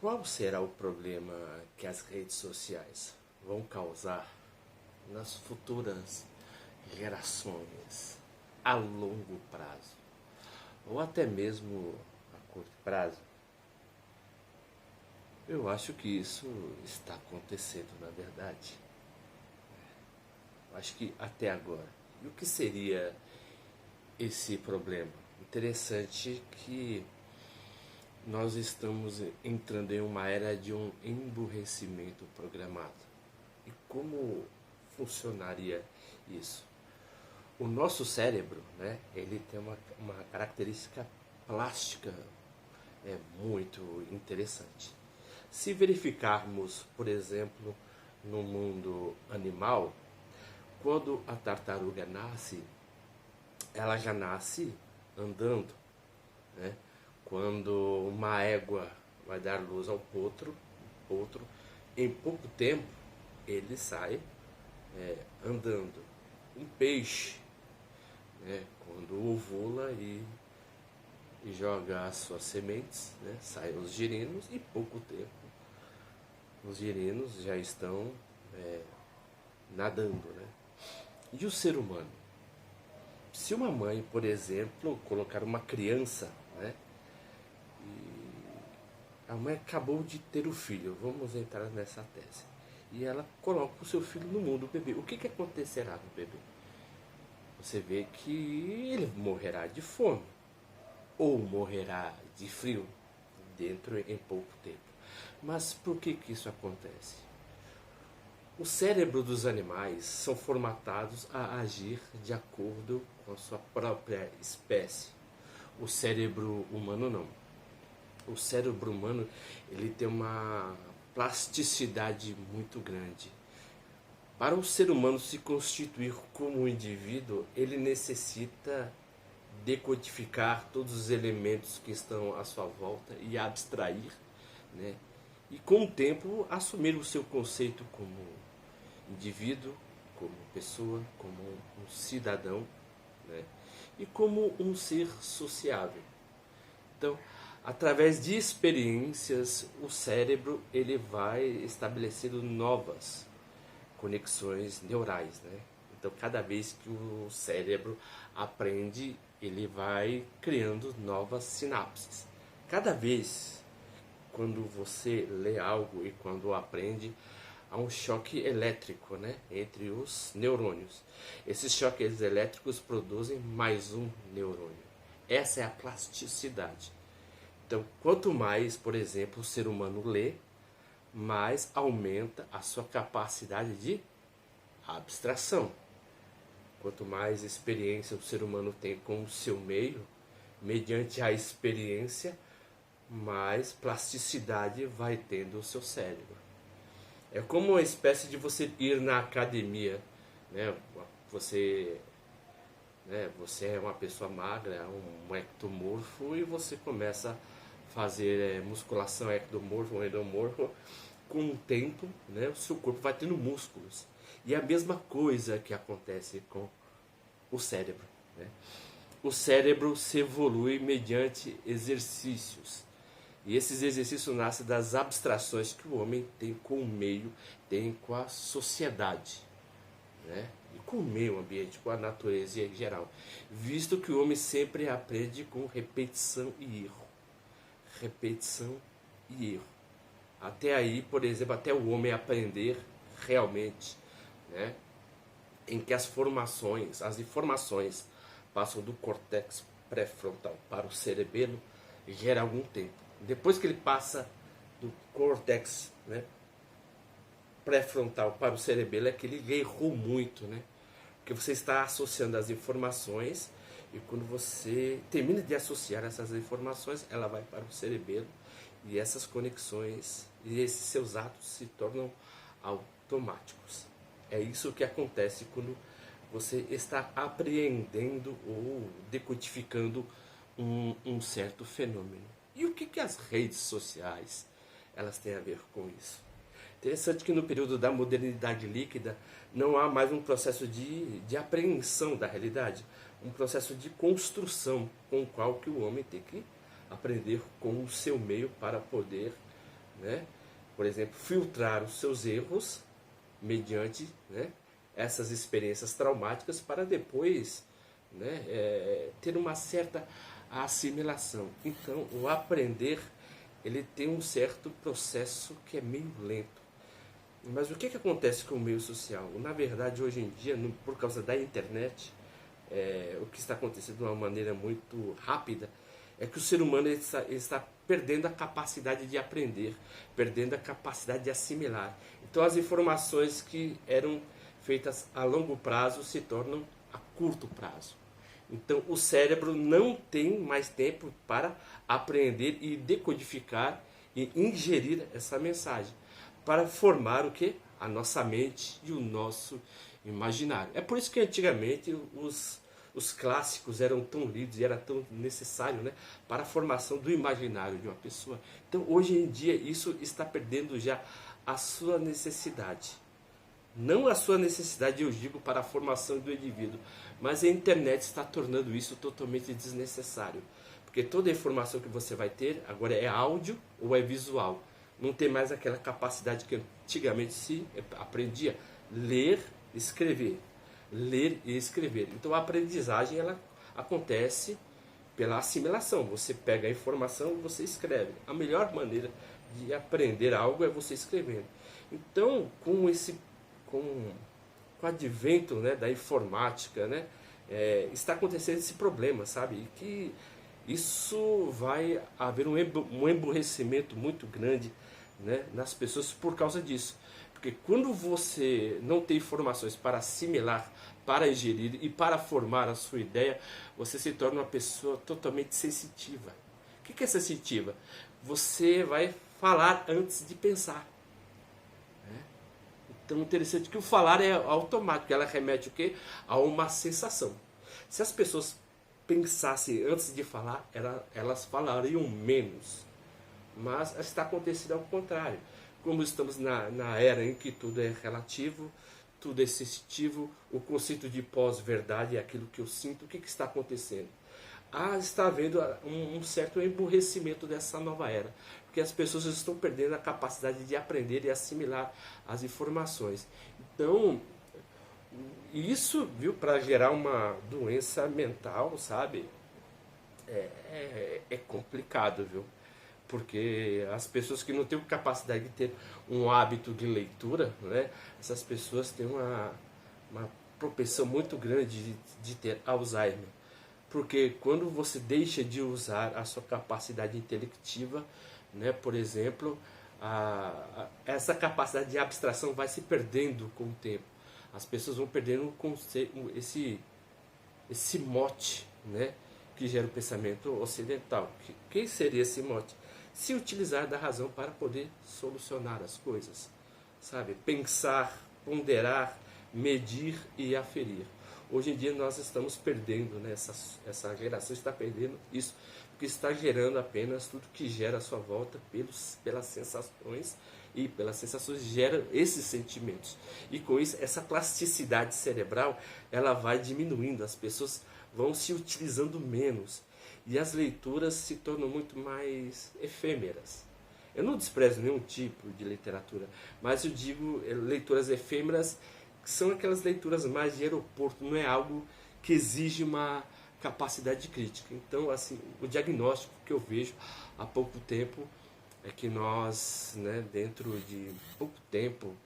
Qual será o problema que as redes sociais vão causar nas futuras gerações a longo prazo? Ou até mesmo a curto prazo? Eu acho que isso está acontecendo, na verdade. Eu acho que até agora. E o que seria esse problema? Interessante que nós estamos entrando em uma era de um emburrecimento programado. E como funcionaria isso? O nosso cérebro, né, ele tem uma característica plástica muito interessante. Se verificarmos, por exemplo, no mundo animal, quando a tartaruga nasce, ela já nasce andando, né? Quando uma égua vai dar luz ao potro, em pouco tempo ele sai andando. Um peixe, né? Quando ovula e joga as suas sementes, né? Saem os girinos e pouco tempo os girinos já estão nadando, né? E o ser humano? Se uma mãe, por exemplo, colocar uma criança, né? A mãe acabou de ter o filho, vamos entrar nessa tese. E ela coloca o seu filho no mundo, o bebê. O que acontecerá no bebê? Você vê que ele morrerá de fome ou morrerá de frio dentro em pouco tempo. Mas por que isso acontece? O cérebro dos animais são formatados a agir de acordo com a sua própria espécie. O cérebro humano não. O cérebro humano ele tem uma plasticidade muito grande. Para o ser humano se constituir como um indivíduo, ele necessita decodificar todos os elementos que estão à sua volta e abstrair, né? E com o tempo assumir o seu conceito como indivíduo, como pessoa, como um cidadão, né? E como um ser sociável. Então, através de experiências, o cérebro ele vai estabelecendo novas conexões neurais, né? Então, cada vez que o cérebro aprende, ele vai criando novas sinapses. Cada vez, quando você lê algo e quando aprende, há um choque elétrico, né, entre os neurônios. Esses choques elétricos produzem mais um neurônio. Essa é a plasticidade. Então, quanto mais, por exemplo, o ser humano lê, mais aumenta a sua capacidade de abstração. Quanto mais experiência o ser humano tem com o seu meio, mediante a experiência, mais plasticidade vai tendo o seu cérebro. É como uma espécie de você ir na academia, né? Você você é uma pessoa magra, um ectomorfo, e você começa a fazer musculação ectomorfo, endomorfo, com o tempo, né, o seu corpo vai tendo músculos. E é a mesma coisa que acontece com o cérebro, né? O cérebro se evolui mediante exercícios. E esses exercícios nascem das abstrações que o homem tem com o meio, tem com a sociedade, né? E com o meio ambiente, com a natureza em geral. Visto que o homem sempre aprende com repetição e erro. Repetição e erro. Até aí, por exemplo, até o homem aprender realmente, né? Em que as informações passam do córtex pré-frontal para o cerebelo, gera algum tempo. Depois que ele passa do córtex, né, pré-frontal para o cerebelo, é que ele errou muito, né? Porque você está associando as informações e quando você termina de associar essas informações, ela vai para o cerebelo e essas conexões e esses seus atos se tornam automáticos. É isso que acontece quando você está apreendendo ou decodificando um certo fenômeno. E o que as redes sociais elas têm a ver com isso? Interessante que no período da modernidade líquida não há mais um processo de apreensão da realidade, um processo de construção com o qual que o homem tem que aprender com o seu meio para poder, né? Por exemplo, filtrar os seus erros mediante, né, essas experiências traumáticas para depois, né, ter uma certa assimilação. Então, o aprender, ele tem um certo processo que é meio lento. Mas o que acontece com o meio social? Na verdade, hoje em dia, por causa da internet, o que está acontecendo de uma maneira muito rápida é que o ser humano está perdendo a capacidade de aprender, perdendo a capacidade de assimilar. Então as informações que eram feitas a longo prazo se tornam a curto prazo. Então o cérebro não tem mais tempo para aprender e decodificar e ingerir essa mensagem, para formar o que? A nossa mente e o nosso imaginário. É por isso que antigamente os clássicos eram tão lidos e era tão necessário, né, para a formação do imaginário de uma pessoa. Então hoje em dia isso está perdendo já a sua necessidade. Não a sua necessidade, eu digo, para a formação do indivíduo, mas a internet está tornando isso totalmente desnecessário. Porque toda a informação que você vai ter agora é áudio ou é visual. Não tem mais aquela capacidade que antigamente se aprendia: ler, escrever. Ler e escrever. Então a aprendizagem, ela acontece pela assimilação. Você pega a informação e você escreve. A melhor maneira de aprender algo é você escrevendo. Então, com o advento, né, da informática, né, está acontecendo esse problema, sabe? E que isso vai haver um emburrecimento muito grande, né, nas pessoas por causa disso. Porque quando você não tem informações para assimilar, para ingerir e para formar a sua ideia, você se torna uma pessoa totalmente sensitiva. O que é sensitiva? Você vai falar antes de pensar. Então, interessante que o falar é automático, ela remete o quê? A uma sensação. Se as pessoas pensassem antes de falar, elas falariam menos. Mas está acontecendo ao contrário. Como estamos na era em que tudo é relativo, tudo é sensitivo, o conceito de pós-verdade é aquilo que eu sinto, o que está acontecendo? Está havendo um certo emburrecimento dessa nova era, porque as pessoas estão perdendo a capacidade de aprender e assimilar as informações. Então, isso, viu, para gerar uma doença mental, sabe, é complicado, viu? Porque as pessoas que não têm capacidade de ter um hábito de leitura, né, essas pessoas têm uma propensão muito grande de ter Alzheimer. Porque quando você deixa de usar a sua capacidade intelectiva, né, por exemplo, essa capacidade de abstração vai se perdendo com o tempo. As pessoas vão perdendo esse mote, né, que gera o pensamento ocidental. Quem seria esse mote? Se utilizar da razão para poder solucionar as coisas, sabe? Pensar, ponderar, medir e aferir. Hoje em dia nós estamos perdendo, né? Essa geração está perdendo isso, porque está gerando apenas tudo que gera à sua volta pelas sensações, e pelas sensações gera esses sentimentos. E com isso, essa plasticidade cerebral, ela vai diminuindo, as pessoas vão se utilizando menos. E as leituras se tornam muito mais efêmeras. Eu não desprezo nenhum tipo de literatura, mas eu digo leituras efêmeras, que são aquelas leituras mais de aeroporto, não é algo que exige uma capacidade crítica. Então, assim, o diagnóstico que eu vejo há pouco tempo é que nós, né, dentro de pouco tempo,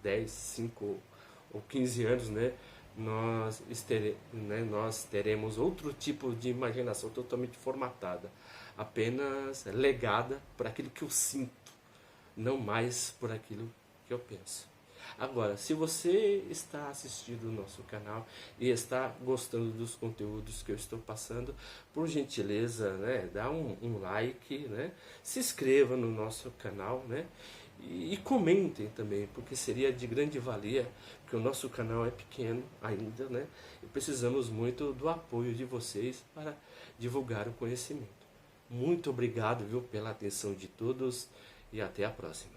10, 5 ou 15 anos, né, nós teremos outro tipo de imaginação totalmente formatada, apenas legada por aquilo que eu sinto, não mais por aquilo que eu penso. Agora, se você está assistindo o nosso canal e está gostando dos conteúdos que eu estou passando, por gentileza, né, dá um like, né, se inscreva no nosso canal, né, e comentem também, porque seria de grande valia, porque o nosso canal é pequeno ainda, né, e precisamos muito do apoio de vocês para divulgar o conhecimento. Muito obrigado, viu, pela atenção de todos e até a próxima.